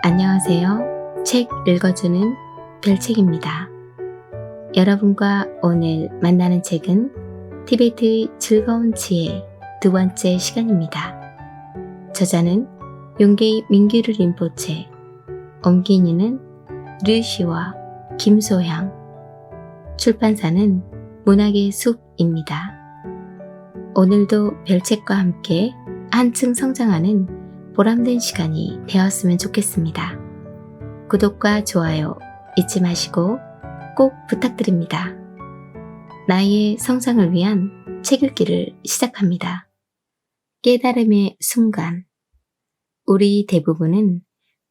안녕하세요. 책 읽어주는 별책입니다. 여러분과 오늘 만나는 책은 티베트의 즐거운 지혜 두 번째 시간입니다. 저자는 용게이 민규르 린포체, 옮기니는 류시와 김소향, 출판사는 문학의 숲입니다. 오늘도 별책과 함께 한층 성장하는 보람된 시간이 되었으면 좋겠습니다. 구독과 좋아요 잊지 마시고 꼭 부탁드립니다. 나의 성장을 위한 책 읽기를 시작합니다. 깨달음의 순간. 우리 대부분은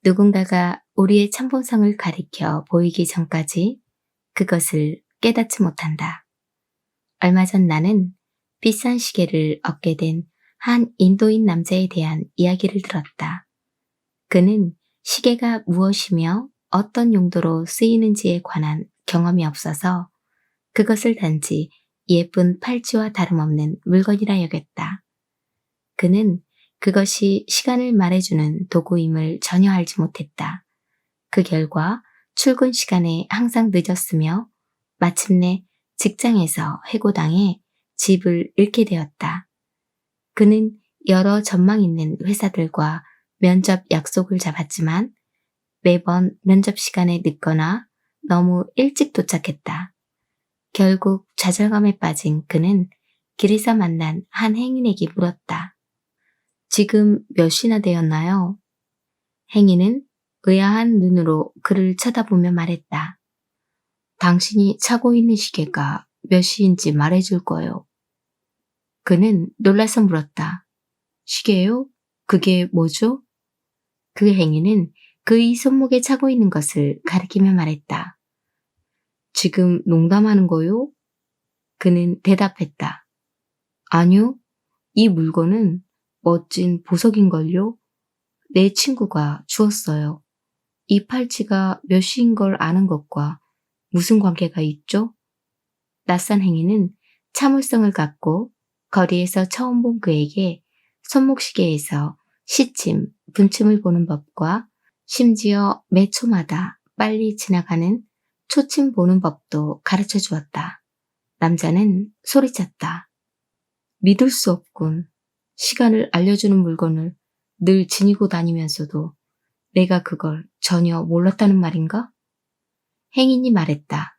누군가가 우리의 참본성을 가리켜 보이기 전까지 그것을 깨닫지 못한다. 얼마 전 나는 비싼 시계를 얻게 된 한 인도인 남자에 대한 이야기를 들었다. 그는 시계가 무엇이며 어떤 용도로 쓰이는지에 관한 경험이 없어서 그것을 단지 예쁜 팔찌와 다름없는 물건이라 여겼다. 그는 그것이 시간을 말해주는 도구임을 전혀 알지 못했다. 그 결과 출근 시간에 항상 늦었으며 마침내 직장에서 해고당해 집을 잃게 되었다. 그는 여러 전망 있는 회사들과 면접 약속을 잡았지만 매번 면접 시간에 늦거나 너무 일찍 도착했다. 결국 좌절감에 빠진 그는 길에서 만난 한 행인에게 물었다. 지금 몇 시나 되었나요? 행인은 의아한 눈으로 그를 쳐다보며 말했다. 당신이 차고 있는 시계가 몇 시인지 말해줄 거예요. 그는 놀라서 물었다. 시계요? 그게 뭐죠? 그 행인은 그의 손목에 차고 있는 것을 가리키며 말했다. 지금 농담하는 거요? 그는 대답했다. 아니요, 이 물건은 멋진 보석인걸요? 내 친구가 주었어요. 이 팔찌가 몇 시인 걸 아는 것과 무슨 관계가 있죠? 낯선 행인은 참을성을 갖고 거리에서 처음 본 그에게 손목시계에서 시침, 분침을 보는 법과 심지어 매 초마다 빨리 지나가는 초침 보는 법도 가르쳐 주었다. 남자는 소리쳤다. 믿을 수 없군. 시간을 알려주는 물건을 늘 지니고 다니면서도 내가 그걸 전혀 몰랐다는 말인가? 행인이 말했다.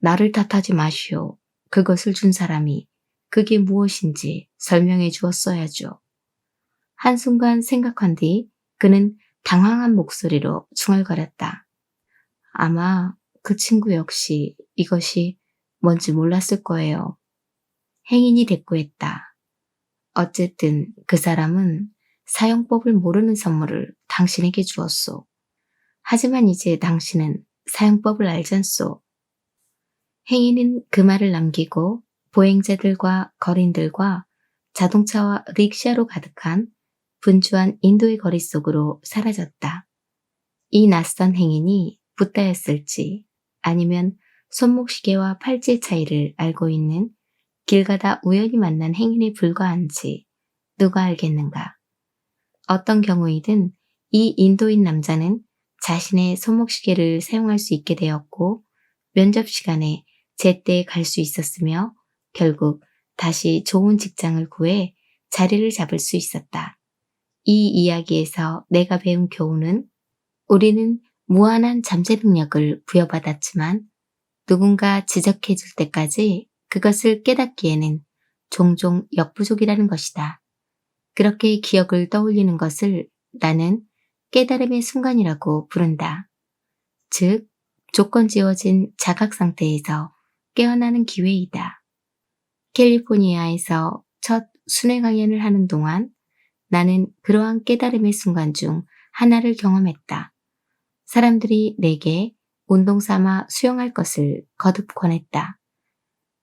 나를 탓하지 마시오. 그것을 준 사람이 그게 무엇인지 설명해 주었어야죠. 한순간 생각한 뒤 그는 당황한 목소리로 중얼거렸다. 아마 그 친구 역시 이것이 뭔지 몰랐을 거예요. 행인이 대꾸했다. 어쨌든 그 사람은 사용법을 모르는 선물을 당신에게 주었소. 하지만 이제 당신은 사용법을 알잖소. 행인은 그 말을 남기고 보행자들과 거린들과 자동차와 릭샤로 가득한 분주한 인도의 거리 속으로 사라졌다. 이 낯선 행인이 붓다였을지 아니면 손목시계와 팔찌의 차이를 알고 있는 길 가다 우연히 만난 행인에 불과한지 누가 알겠는가. 어떤 경우이든 이 인도인 남자는 자신의 손목시계를 사용할 수 있게 되었고 면접 시간에 제때 갈 수 있었으며 결국 다시 좋은 직장을 구해 자리를 잡을 수 있었다. 이 이야기에서 내가 배운 교훈은 우리는 무한한 잠재 능력을 부여받았지만 누군가 지적해 줄 때까지 그것을 깨닫기에는 종종 역부족이라는 것이다. 그렇게 기억을 떠올리는 것을 나는 깨달음의 순간이라고 부른다. 즉, 조건 지어진 자각 상태에서 깨어나는 기회이다. 캘리포니아에서 첫 순회 강연을 하는 동안 나는 그러한 깨달음의 순간 중 하나를 경험했다. 사람들이 내게 운동 삼아 수영할 것을 거듭 권했다.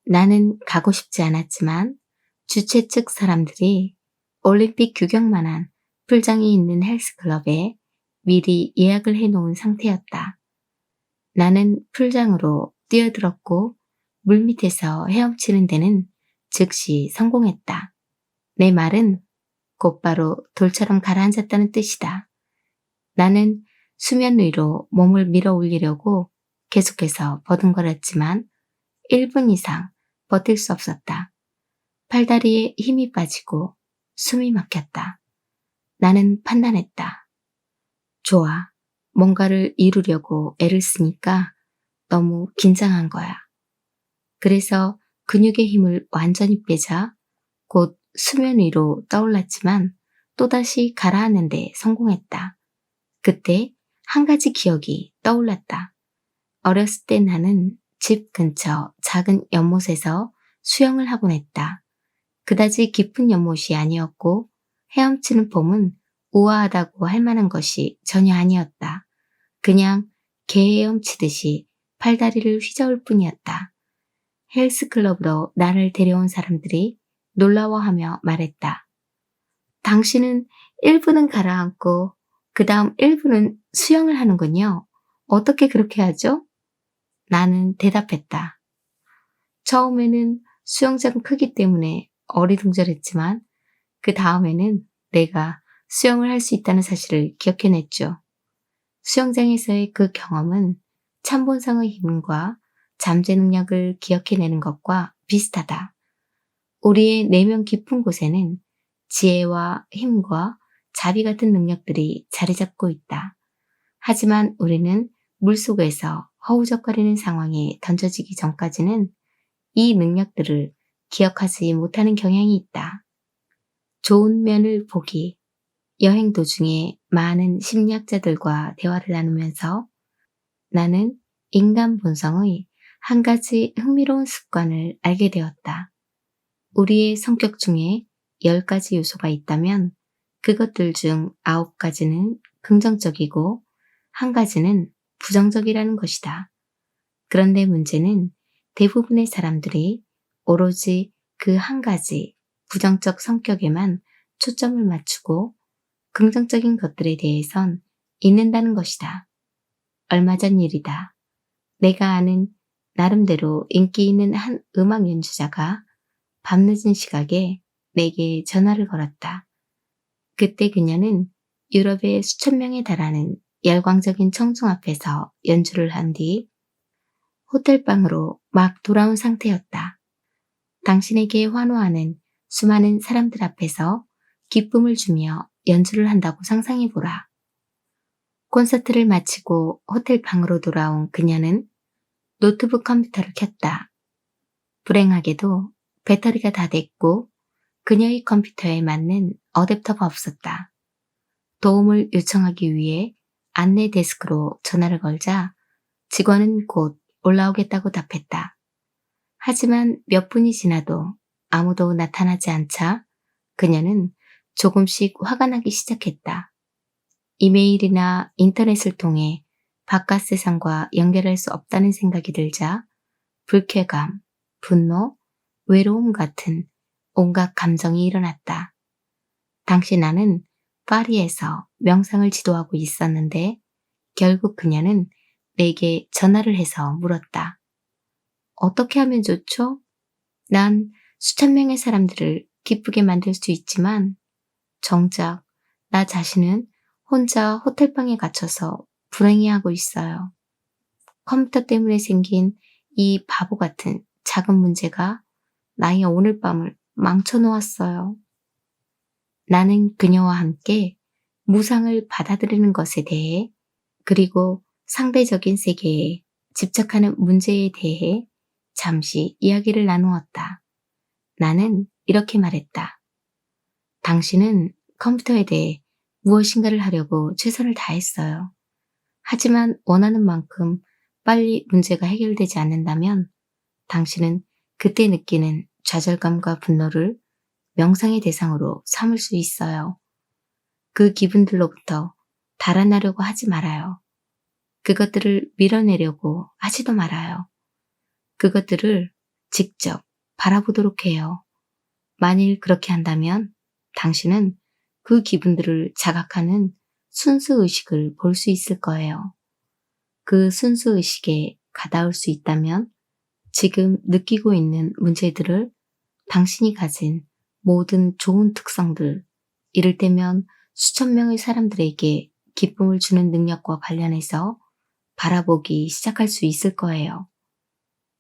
나는 가고 싶지 않았지만 주최 측 사람들이 올림픽 규격만한 풀장이 있는 헬스클럽에 미리 예약을 해놓은 상태였다. 나는 풀장으로 뛰어들었고 물밑에서 헤엄치는 데는 즉시 성공했다. 내 말은 곧바로 돌처럼 가라앉았다는 뜻이다. 나는 수면 위로 몸을 밀어 올리려고 계속해서 버둥거렸지만 1분 이상 버틸 수 없었다. 팔다리에 힘이 빠지고 숨이 막혔다. 나는 판단했다. 좋아. 뭔가를 이루려고 애를 쓰니까 너무 긴장한 거야. 그래서 근육의 힘을 완전히 빼자 곧 수면 위로 떠올랐지만 또다시 가라앉는 데 성공했다. 그때 한 가지 기억이 떠올랐다. 어렸을 때 나는 집 근처 작은 연못에서 수영을 하곤 했다. 그다지 깊은 연못이 아니었고 헤엄치는 폼은 우아하다고 할 만한 것이 전혀 아니었다. 그냥 개 헤엄치듯이 팔다리를 휘저을 뿐이었다. 헬스클럽으로 나를 데려온 사람들이 놀라워하며 말했다. 당신은 1분은 가라앉고 그 다음 1분은 수영을 하는군요. 어떻게 그렇게 하죠? 나는 대답했다. 처음에는 수영장 크기 때문에 어리둥절했지만 그 다음에는 내가 수영을 할 수 있다는 사실을 기억해냈죠. 수영장에서의 그 경험은 참본성의 힘과 잠재 능력을 기억해내는 것과 비슷하다. 우리의 내면 깊은 곳에는 지혜와 힘과 자비 같은 능력들이 자리 잡고 있다. 하지만 우리는 물속에서 허우적거리는 상황에 던져지기 전까지는 이 능력들을 기억하지 못하는 경향이 있다. 좋은 면을 보기. 여행 도중에 많은 심리학자들과 대화를 나누면서 나는 인간 본성의 한 가지 흥미로운 습관을 알게 되었다. 우리의 성격 중에 10가지 요소가 있다면 그것들 중 9가지는 긍정적이고 한 가지는 부정적이라는 것이다. 그런데 문제는 대부분의 사람들이 오로지 그 한 가지 부정적 성격에만 초점을 맞추고 긍정적인 것들에 대해선 잊는다는 것이다. 얼마 전 일이다. 내가 아는 나름대로 인기 있는 한 음악 연주자가 밤늦은 시각에 내게 전화를 걸었다. 그때 그녀는 유럽의 수천 명에 달하는 열광적인 청중 앞에서 연주를 한 뒤 호텔방으로 막 돌아온 상태였다. 당신에게 환호하는 수많은 사람들 앞에서 기쁨을 주며 연주를 한다고 상상해보라. 콘서트를 마치고 호텔 방으로 돌아온 그녀는 노트북 컴퓨터를 켰다. 불행하게도 배터리가 다 됐고 그녀의 컴퓨터에 맞는 어댑터가 없었다. 도움을 요청하기 위해 안내 데스크로 전화를 걸자 직원은 곧 올라오겠다고 답했다. 하지만 몇 분이 지나도 아무도 나타나지 않자 그녀는 조금씩 화가 나기 시작했다. 이메일이나 인터넷을 통해 바깥 세상과 연결할 수 없다는 생각이 들자 불쾌감, 분노, 외로움 같은 온갖 감정이 일어났다. 당시 나는 파리에서 명상을 지도하고 있었는데 결국 그녀는 내게 전화를 해서 물었다. 어떻게 하면 좋죠? 난 수천 명의 사람들을 기쁘게 만들 수 있지만 정작 나 자신은 혼자 호텔방에 갇혀서 불행해하고 있어요. 컴퓨터 때문에 생긴 이 바보 같은 작은 문제가 나의 오늘 밤을 망쳐놓았어요. 나는 그녀와 함께 무상을 받아들이는 것에 대해 그리고 상대적인 세계에 집착하는 문제에 대해 잠시 이야기를 나누었다. 나는 이렇게 말했다. 당신은 컴퓨터에 대해 무엇인가를 하려고 최선을 다했어요. 하지만 원하는 만큼 빨리 문제가 해결되지 않는다면 당신은 그때 느끼는 좌절감과 분노를 명상의 대상으로 삼을 수 있어요. 그 기분들로부터 달아나려고 하지 말아요. 그것들을 밀어내려고 하지도 말아요. 그것들을 직접 바라보도록 해요. 만일 그렇게 한다면 당신은 그 기분들을 자각하는 순수 의식을 볼 수 있을 거예요. 그 순수 의식에 가닿을 수 있다면 지금 느끼고 있는 문제들을 당신이 가진 모든 좋은 특성들, 이를테면 수천 명의 사람들에게 기쁨을 주는 능력과 관련해서 바라보기 시작할 수 있을 거예요.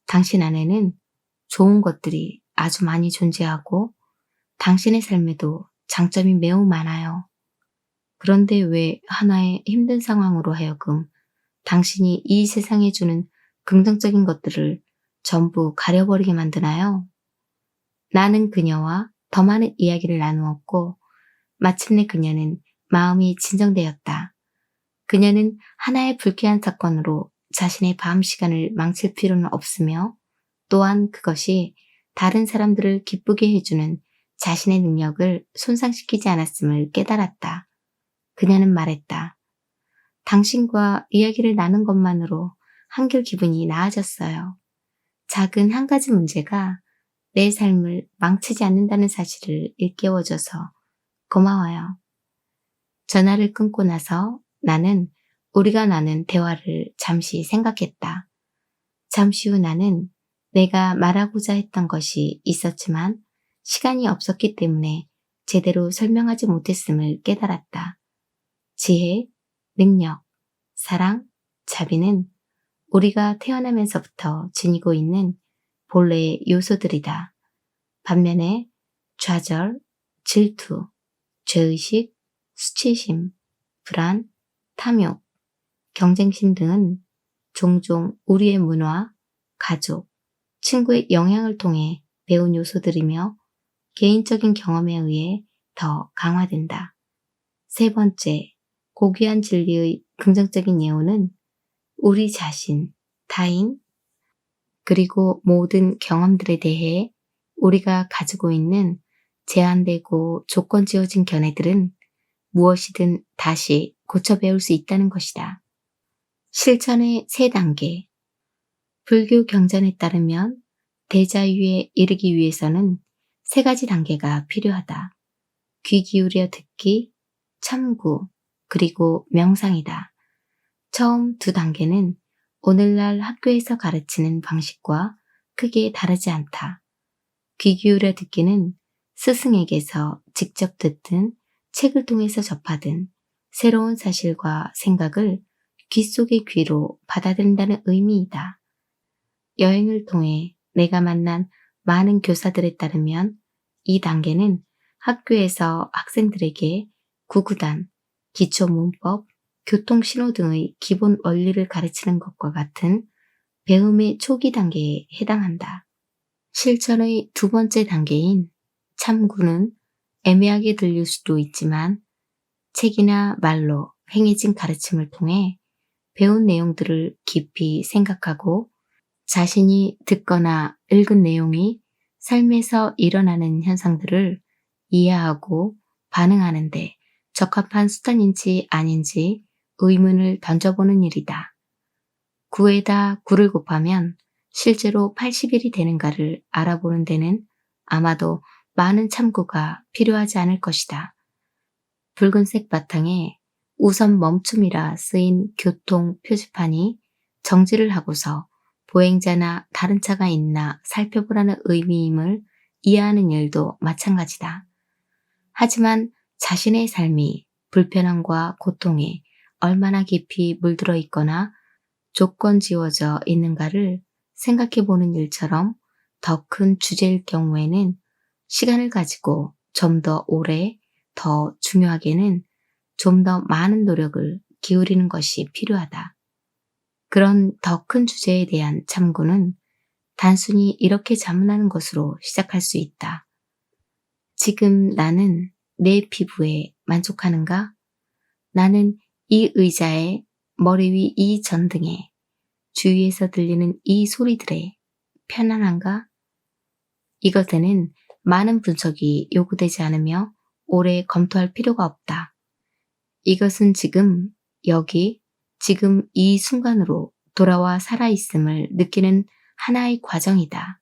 당신 안에는 좋은 것들이 아주 많이 존재하고 당신의 삶에도 장점이 매우 많아요. 그런데 왜 하나의 힘든 상황으로 하여금 당신이 이 세상에 주는 긍정적인 것들을 전부 가려버리게 만드나요? 나는 그녀와 더 많은 이야기를 나누었고 마침내 그녀는 마음이 진정되었다. 그녀는 하나의 불쾌한 사건으로 자신의 밤 시간을 망칠 필요는 없으며 또한 그것이 다른 사람들을 기쁘게 해주는 자신의 능력을 손상시키지 않았음을 깨달았다. 그녀는 말했다. 당신과 이야기를 나눈 것만으로 한결 기분이 나아졌어요. 작은 한 가지 문제가 내 삶을 망치지 않는다는 사실을 일깨워줘서 고마워요. 전화를 끊고 나서 나는 우리가 나눈 대화를 잠시 생각했다. 잠시 후 나는 내가 말하고자 했던 것이 있었지만 시간이 없었기 때문에 제대로 설명하지 못했음을 깨달았다. 지혜, 능력, 사랑, 자비는 우리가 태어나면서부터 지니고 있는 본래의 요소들이다. 반면에 좌절, 질투, 죄의식, 수치심, 불안, 탐욕, 경쟁심 등은 종종 우리의 문화, 가족, 친구의 영향을 통해 배운 요소들이며 개인적인 경험에 의해 더 강화된다. 세 번째, 고귀한 진리의 긍정적인 예우는 우리 자신, 타인, 그리고 모든 경험들에 대해 우리가 가지고 있는 제한되고 조건 지어진 견해들은 무엇이든 다시 고쳐 배울 수 있다는 것이다. 실천의 세 단계. 불교 경전에 따르면 대자유에 이르기 위해서는 세 가지 단계가 필요하다. 귀 기울여 듣기, 참구, 그리고 명상이다. 처음 두 단계는 오늘날 학교에서 가르치는 방식과 크게 다르지 않다. 귀 기울여 듣기는 스승에게서 직접 듣든 책을 통해서 접하든 새로운 사실과 생각을 귀 속의 귀로 받아들인다는 의미이다. 여행을 통해 내가 만난 많은 교사들에 따르면 이 단계는 학교에서 학생들에게 구구단, 기초 문법, 교통신호 등의 기본 원리를 가르치는 것과 같은 배움의 초기 단계에 해당한다. 실천의 두 번째 단계인 참구는 애매하게 들릴 수도 있지만 책이나 말로 행해진 가르침을 통해 배운 내용들을 깊이 생각하고 자신이 듣거나 읽은 내용이 삶에서 일어나는 현상들을 이해하고 반응하는데 적합한 수단인지 아닌지 의문을 던져보는 일이다. 9에다 9를 곱하면 실제로 80일이 되는가를 알아보는 데는 아마도 많은 참고가 필요하지 않을 것이다. 붉은색 바탕에 우선 멈춤이라 쓰인 교통 표지판이 정지를 하고서 보행자나 다른 차가 있나 살펴보라는 의미임을 이해하는 일도 마찬가지다. 하지만 자신의 삶이 불편함과 고통에 얼마나 깊이 물들어 있거나 조건 지워져 있는가를 생각해 보는 일처럼 더 큰 주제일 경우에는 시간을 가지고 좀 더 오래, 더 중요하게는 좀 더 많은 노력을 기울이는 것이 필요하다. 그런 더 큰 주제에 대한 참고는 단순히 이렇게 자문하는 것으로 시작할 수 있다. 지금 나는 내 피부에 만족하는가? 나는 이 의자에 머리 위 이 전등에 주위에서 들리는 이 소리들에 편안한가? 이것에는 많은 분석이 요구되지 않으며 오래 검토할 필요가 없다. 이것은 지금 여기 지금 이 순간으로 돌아와 살아있음을 느끼는 하나의 과정이다.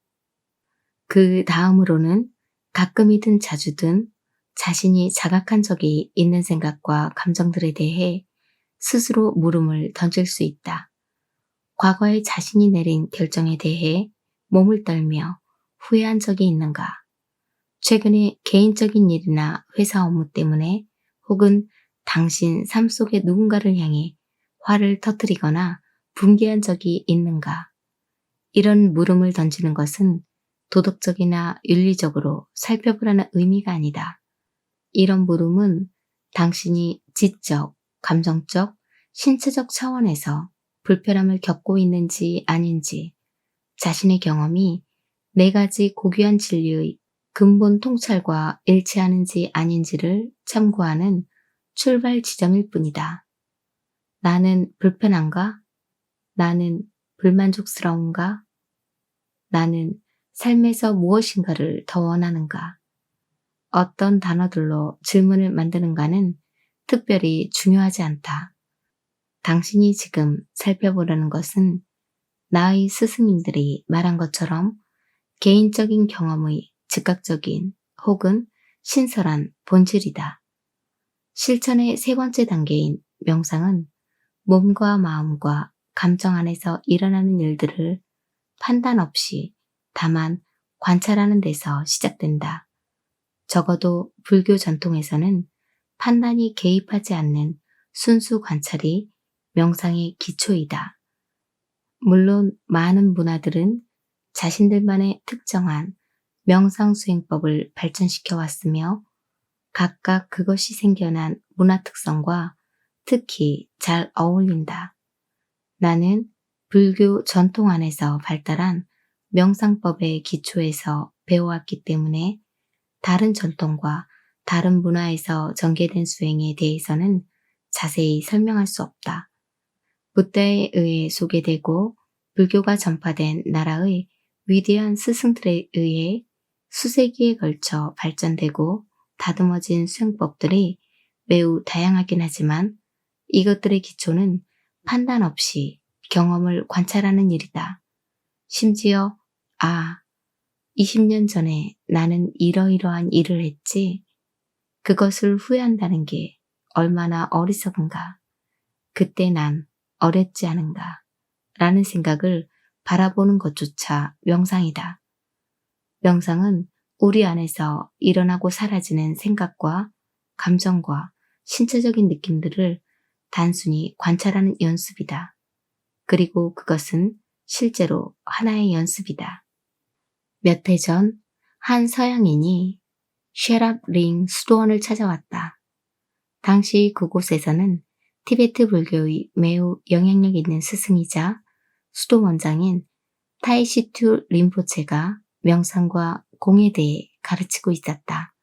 그 다음으로는 가끔이든 자주든 자신이 자각한 적이 있는 생각과 감정들에 대해 스스로 물음을 던질 수 있다. 과거에 자신이 내린 결정에 대해 몸을 떨며 후회한 적이 있는가? 최근에 개인적인 일이나 회사 업무 때문에 혹은 당신 삶 속의 누군가를 향해 화를 터뜨리거나 분개한 적이 있는가? 이런 물음을 던지는 것은 도덕적이나 윤리적으로 살펴보라는 의미가 아니다. 이런 물음은 당신이 지적, 감정적, 신체적 차원에서 불편함을 겪고 있는지 아닌지, 자신의 경험이 네 가지 고귀한 진리의 근본 통찰과 일치하는지 아닌지를 참고하는 출발 지점일 뿐이다. 나는 불편한가? 나는 불만족스러운가? 나는 삶에서 무엇인가를 더 원하는가? 어떤 단어들로 질문을 만드는가는 특별히 중요하지 않다. 당신이 지금 살펴보려는 것은 나의 스승님들이 말한 것처럼 개인적인 경험의 즉각적인 혹은 신설한 본질이다. 실천의 세 번째 단계인 명상은 몸과 마음과 감정 안에서 일어나는 일들을 판단 없이 다만 관찰하는 데서 시작된다. 적어도 불교 전통에서는 판단이 개입하지 않는 순수 관찰이 명상의 기초이다. 물론 많은 문화들은 자신들만의 특정한 명상 수행법을 발전시켜 왔으며 각각 그것이 생겨난 문화 특성과 특히 잘 어울린다. 나는 불교 전통 안에서 발달한 명상법의 기초에서 배워왔기 때문에 다른 전통과 다른 문화에서 전개된 수행에 대해서는 자세히 설명할 수 없다. 부다에 의해 소개되고 불교가 전파된 나라의 위대한 스승들에 의해 수세기에 걸쳐 발전되고 다듬어진 수행법들이 매우 다양하긴 하지만 이것들의 기초는 판단 없이 경험을 관찰하는 일이다. 심지어 20년 전에 나는 이러이러한 일을 했지. 그것을 후회한다는 게 얼마나 어리석은가. 그때 난 어렸지 않은가. 라는 생각을 바라보는 것조차 명상이다. 명상은 우리 안에서 일어나고 사라지는 생각과 감정과 신체적인 느낌들을 단순히 관찰하는 연습이다. 그리고 그것은 실제로 하나의 연습이다. 몇 해 전 한 서양인이 쉐랍 링 수도원을 찾아왔다. 당시 그곳에서는 티베트 불교의 매우 영향력 있는 스승이자 수도 원장인 타이시투 린포체가 명상과 공에 대해 가르치고 있었다.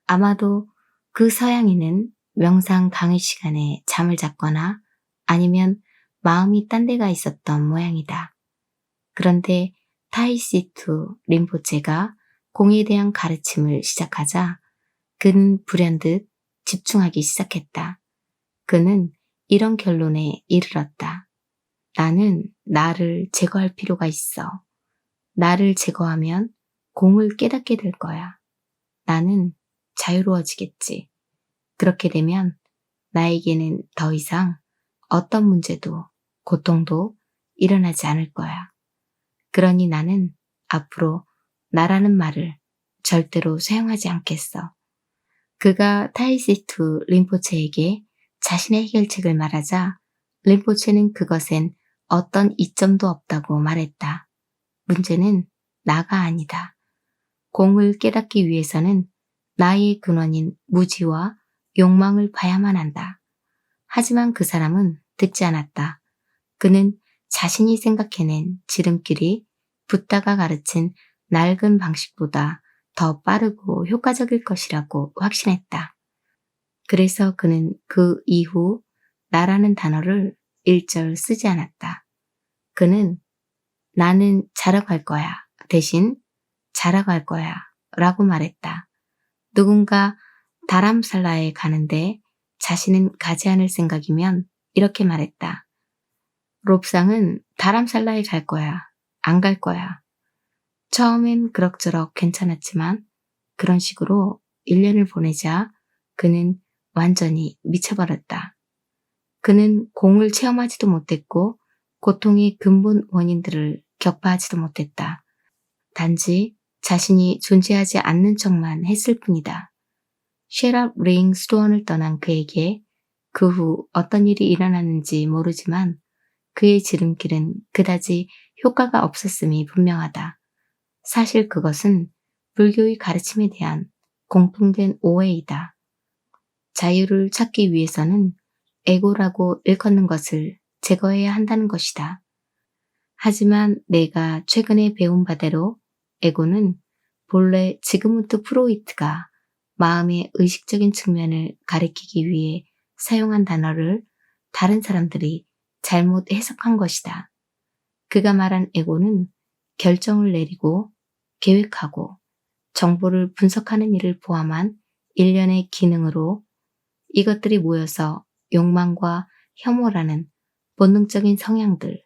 아마도 그 서양인은 명상 강의 시간에 잠을 잤거나 아니면 마음이 딴 데가 있었던 모양이다. 그런데 타이시투 린포체가 공에 대한 가르침을 시작하자 그는 불현듯 집중하기 시작했다. 그는 이런 결론에 이르렀다. 나는 나를 제거할 필요가 있어. 나를 제거하면 공을 깨닫게 될 거야. 나는 자유로워지겠지. 그렇게 되면 나에게는 더 이상 어떤 문제도 고통도 일어나지 않을 거야. 그러니 나는 앞으로 나라는 말을 절대로 사용하지 않겠어. 그가 타이시투 린포체에게 자신의 해결책을 말하자 린포체는 그것엔 어떤 이점도 없다고 말했다. 문제는 나가 아니다. 공을 깨닫기 위해서는 나의 근원인 무지와 욕망을 봐야만 한다. 하지만 그 사람은 듣지 않았다. 그는 자신이 생각해낸 지름길이 붓다가 가르친 낡은 방식보다 더 빠르고 효과적일 것이라고 확신했다. 그래서 그는 그 이후 나라는 단어를 일절 쓰지 않았다. 그는 나는 자러 갈 거야 대신 자러 갈 거야 라고 말했다. 누군가 다람살라에 가는데 자신은 가지 않을 생각이면 이렇게 말했다. 롭상은 다람살라에 갈 거야. 안 갈 거야. 처음엔 그럭저럭 괜찮았지만 그런 식으로 1년을 보내자 그는 완전히 미쳐버렸다. 그는 공을 체험하지도 못했고 고통의 근본 원인들을 격파하지도 못했다. 단지 자신이 존재하지 않는 척만 했을 뿐이다. 셰랍 링 수도원을 떠난 그에게 그 후 어떤 일이 일어났는지 모르지만 그의 지름길은 그다지 효과가 없었음이 분명하다. 사실 그것은 불교의 가르침에 대한 공통된 오해이다. 자유를 찾기 위해서는 에고라고 일컫는 것을 제거해야 한다는 것이다. 하지만 내가 최근에 배운 바대로 에고는 본래 지그문트 프로이트가 마음의 의식적인 측면을 가리키기 위해 사용한 단어를 다른 사람들이 잘못 해석한 것이다. 그가 말한 에고는 결정을 내리고 계획하고 정보를 분석하는 일을 포함한 일련의 기능으로 이것들이 모여서 욕망과 혐오라는 본능적인 성향들,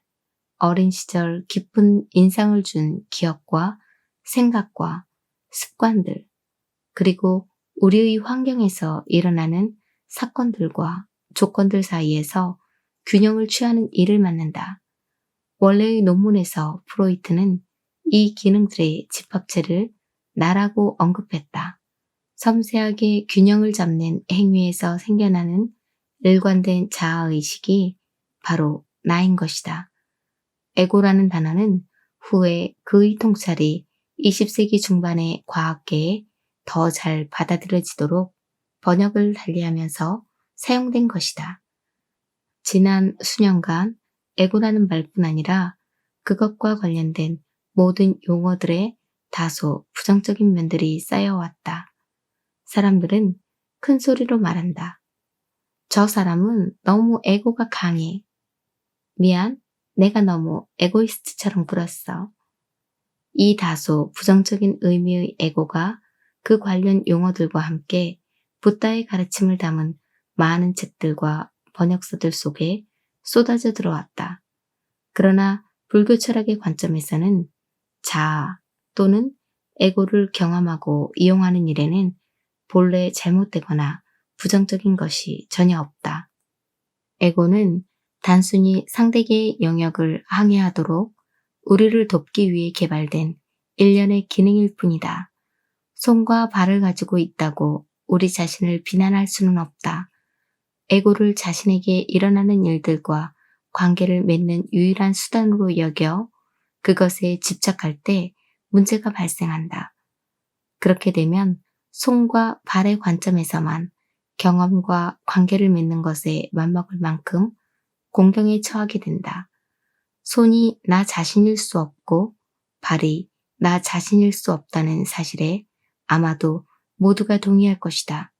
어린 시절 깊은 인상을 준 기억과 생각과 습관들, 그리고 우리의 환경에서 일어나는 사건들과 조건들 사이에서 균형을 취하는 일을 맡는다. 원래의 논문에서 프로이트는 이 기능들의 집합체를 나라고 언급했다. 섬세하게 균형을 잡는 행위에서 생겨나는 일관된 자아의식이 바로 나인 것이다. 에고라는 단어는 후에 그의 통찰이 20세기 중반의 과학계에 더 잘 받아들여지도록 번역을 달리하면서 사용된 것이다. 지난 수년간 에고라는 말뿐 아니라 그것과 관련된 모든 용어들에 다소 부정적인 면들이 쌓여왔다. 사람들은 큰 소리로 말한다. 저 사람은 너무 에고가 강해. 미안, 내가 너무 에고이스트처럼 굴었어. 이 다소 부정적인 의미의 에고가 그 관련 용어들과 함께 붓다의 가르침을 담은 많은 책들과 번역서들 속에 쏟아져 들어왔다. 그러나 불교 철학의 관점에서는 자아 또는 에고를 경험하고 이용하는 일에는 본래 잘못되거나 부정적인 것이 전혀 없다. 에고는 단순히 상대계의 영역을 항해하도록 우리를 돕기 위해 개발된 일련의 기능일 뿐이다. 손과 발을 가지고 있다고 우리 자신을 비난할 수는 없다. 에고를 자신에게 일어나는 일들과 관계를 맺는 유일한 수단으로 여겨 그것에 집착할 때 문제가 발생한다. 그렇게 되면 손과 발의 관점에서만 경험과 관계를 맺는 것에 맘먹을 만큼 공경에 처하게 된다. 손이 나 자신일 수 없고 발이 나 자신일 수 없다는 사실에 아마도 모두가 동의할 것이다.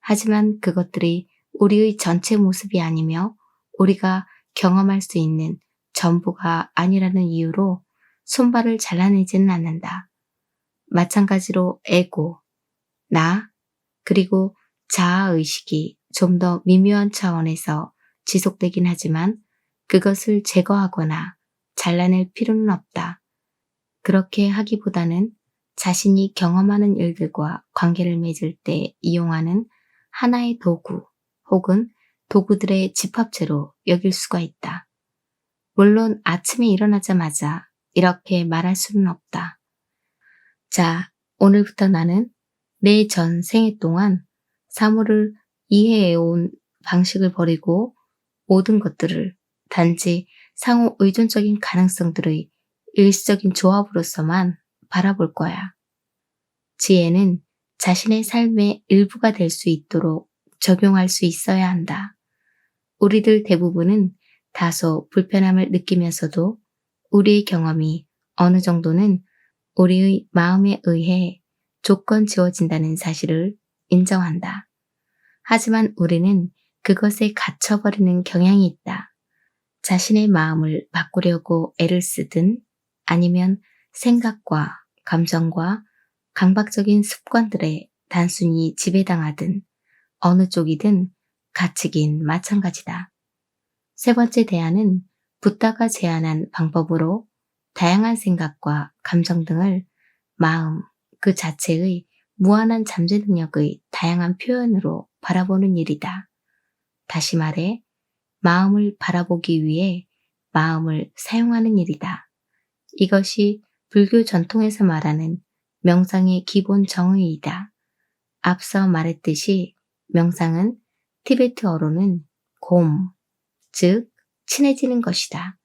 하지만 그것들이 우리의 전체 모습이 아니며 우리가 경험할 수 있는 전부가 아니라는 이유로 손발을 잘라내지는 않는다. 마찬가지로 에고, 나, 그리고 자아의식이 좀 더 미묘한 차원에서 지속되긴 하지만 그것을 제거하거나 잘라낼 필요는 없다. 그렇게 하기보다는 자신이 경험하는 일들과 관계를 맺을 때 이용하는 하나의 도구 혹은 도구들의 집합체로 여길 수가 있다. 물론 아침에 일어나자마자 이렇게 말할 수는 없다. 자, 오늘부터 나는 내 전 생애 동안 사물을 이해해온 방식을 버리고 모든 것들을 단지 상호 의존적인 가능성들의 일시적인 조합으로서만 바라볼 거야. 지혜는 자신의 삶의 일부가 될 수 있도록 적용할 수 있어야 한다. 우리들 대부분은 다소 불편함을 느끼면서도 우리의 경험이 어느 정도는 우리의 마음에 의해 조건 지어진다는 사실을 인정한다. 하지만 우리는 그것에 갇혀버리는 경향이 있다. 자신의 마음을 바꾸려고 애를 쓰든 아니면 생각과 감정과 강박적인 습관들에 단순히 지배당하든 어느 쪽이든 갇히긴 마찬가지다. 세 번째 대안은 붓다가 제안한 방법으로 다양한 생각과 감정 등을 마음 그 자체의 무한한 잠재 능력의 다양한 표현으로 바라보는 일이다. 다시 말해 마음을 바라보기 위해 마음을 사용하는 일이다. 이것이 불교 전통에서 말하는 명상의 기본 정의이다. 앞서 말했듯이 명상은 티베트어로는 곰, 즉 친해지는 것이다.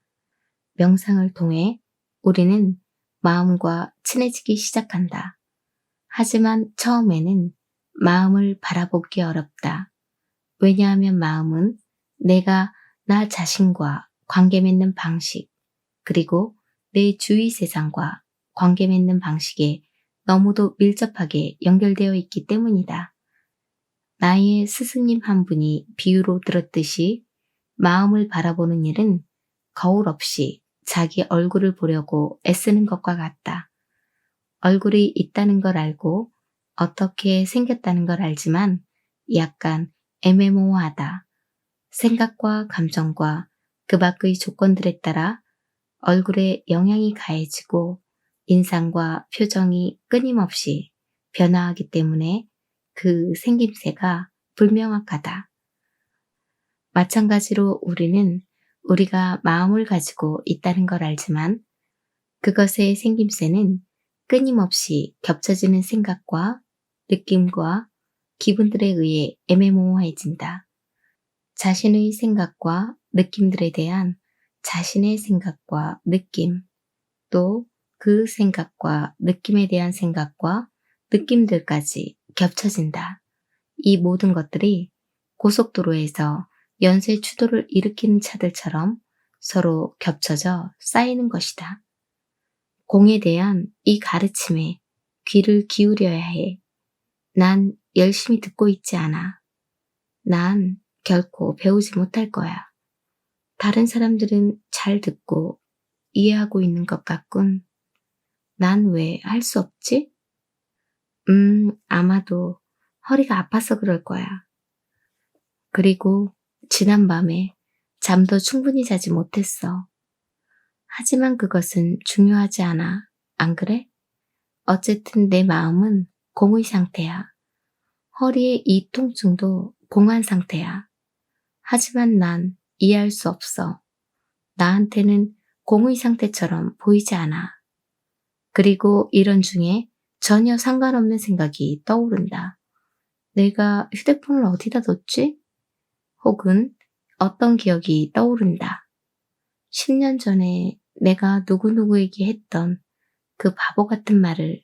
명상을 통해 우리는 마음과 친해지기 시작한다. 하지만 처음에는 마음을 바라보기 어렵다. 왜냐하면 마음은 내가 나 자신과 관계 맺는 방식, 그리고 내 주위 세상과 관계 맺는 방식에 너무도 밀접하게 연결되어 있기 때문이다. 나의 스승님 한 분이 비유로 들었듯이 마음을 바라보는 일은 거울 없이 자기 얼굴을 보려고 애쓰는 것과 같다. 얼굴이 있다는 걸 알고 어떻게 생겼다는 걸 알지만 약간 애매모호하다. 생각과 감정과 그 밖의 조건들에 따라 얼굴에 영향이 가해지고 인상과 표정이 끊임없이 변화하기 때문에 그 생김새가 불명확하다. 마찬가지로 우리는 우리가 마음을 가지고 있다는 걸 알지만 그것의 생김새는 끊임없이 겹쳐지는 생각과 느낌과 기분들에 의해 애매모호해진다. 자신의 생각과 느낌들에 대한 자신의 생각과 느낌, 또 그 생각과 느낌에 대한 생각과 느낌들까지 겹쳐진다. 이 모든 것들이 고속도로에서 연쇄 추돌을 일으키는 차들처럼 서로 겹쳐져 쌓이는 것이다. 공에 대한 이 가르침에 귀를 기울여야 해. 난 열심히 듣고 있지 않아. 난 결코 배우지 못할 거야. 다른 사람들은 잘 듣고 이해하고 있는 것 같군. 난 왜 할 수 없지? 아마도 허리가 아파서 그럴 거야. 그리고 지난밤에 잠도 충분히 자지 못했어. 하지만 그것은 중요하지 않아. 안 그래? 어쨌든 내 마음은 공의 상태야. 허리의 이 통증도 공한 상태야. 하지만 난 이해할 수 없어. 나한테는 공의 상태처럼 보이지 않아. 그리고 이런 중에 전혀 상관없는 생각이 떠오른다. 내가 휴대폰을 어디다 뒀지? 혹은 어떤 기억이 떠오른다. 10년 전에 내가 누구누구에게 했던 그 바보 같은 말을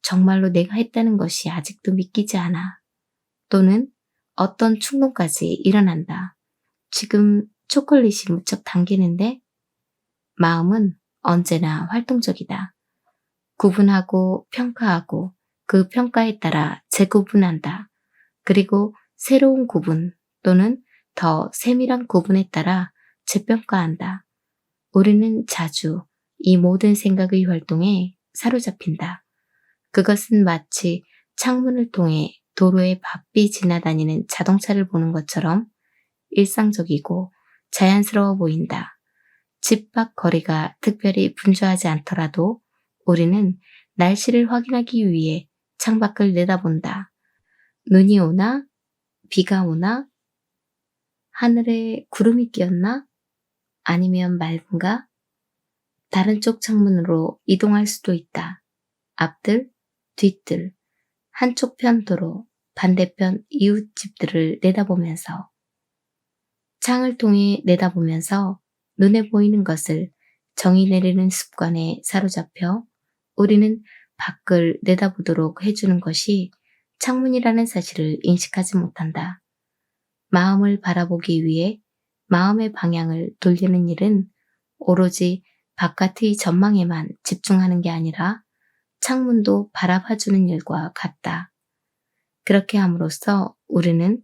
정말로 내가 했다는 것이 아직도 믿기지 않아. 또는 어떤 충동까지 일어난다. 지금 초콜릿이 무척 당기는데 마음은 언제나 활동적이다. 구분하고 평가하고 그 평가에 따라 재구분한다. 그리고 새로운 구분 또는 더 세밀한 구분에 따라 재평가한다. 우리는 자주 이 모든 생각의 활동에 사로잡힌다. 그것은 마치 창문을 통해 도로에 바삐 지나다니는 자동차를 보는 것처럼 일상적이고 자연스러워 보인다. 집 밖 거리가 특별히 분주하지 않더라도 우리는 날씨를 확인하기 위해 창밖을 내다본다. 눈이 오나? 비가 오나? 하늘에 구름이 끼었나? 아니면 맑은가? 다른 쪽 창문으로 이동할 수도 있다. 앞들, 뒤들, 한쪽 편 도로, 반대편 이웃집들을 내다보면서 창을 통해 내다보면서 눈에 보이는 것을 정의 내리는 습관에 사로잡혀 우리는 밖을 내다보도록 해주는 것이 창문이라는 사실을 인식하지 못한다. 마음을 바라보기 위해 마음의 방향을 돌리는 일은 오로지 바깥의 전망에만 집중하는 게 아니라 창문도 바라봐주는 일과 같다. 그렇게 함으로써 우리는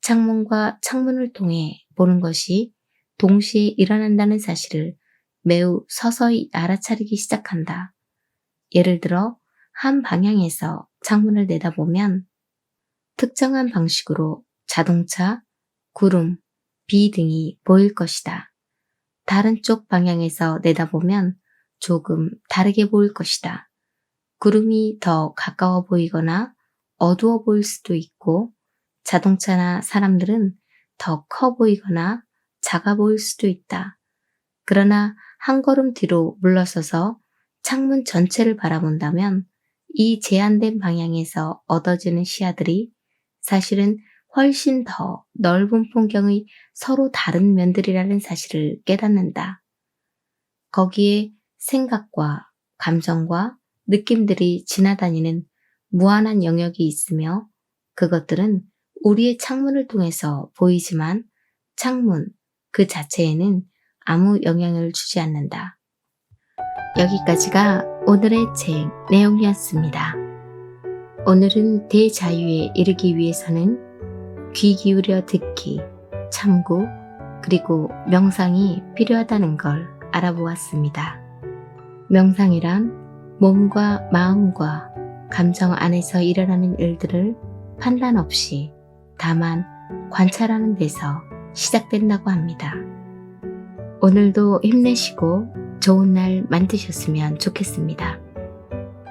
창문과 창문을 통해 보는 것이 동시에 일어난다는 사실을 매우 서서히 알아차리기 시작한다. 예를 들어 한 방향에서 창문을 내다보면 특정한 방식으로 자동차, 구름, 비 등이 보일 것이다. 다른 쪽 방향에서 내다보면 조금 다르게 보일 것이다. 구름이 더 가까워 보이거나 어두워 보일 수도 있고 자동차나 사람들은 더 커 보이거나 작아 보일 수도 있다. 그러나 한 걸음 뒤로 물러서서 창문 전체를 바라본다면 이 제한된 방향에서 얻어지는 시야들이 사실은 훨씬 더 넓은 풍경의 서로 다른 면들이라는 사실을 깨닫는다. 거기에 생각과 감정과 느낌들이 지나다니는 무한한 영역이 있으며 그것들은 우리의 창문을 통해서 보이지만 창문 그 자체에는 아무 영향을 주지 않는다. 여기까지가 오늘의 책 내용이었습니다. 오늘은 대자유에 이르기 위해서는 귀 기울여 듣기, 참고, 그리고 명상이 필요하다는 걸 알아보았습니다. 명상이란 몸과 마음과 감정 안에서 일어나는 일들을 판단 없이 다만 관찰하는 데서 시작된다고 합니다. 오늘도 힘내시고 좋은 날 만드셨으면 좋겠습니다.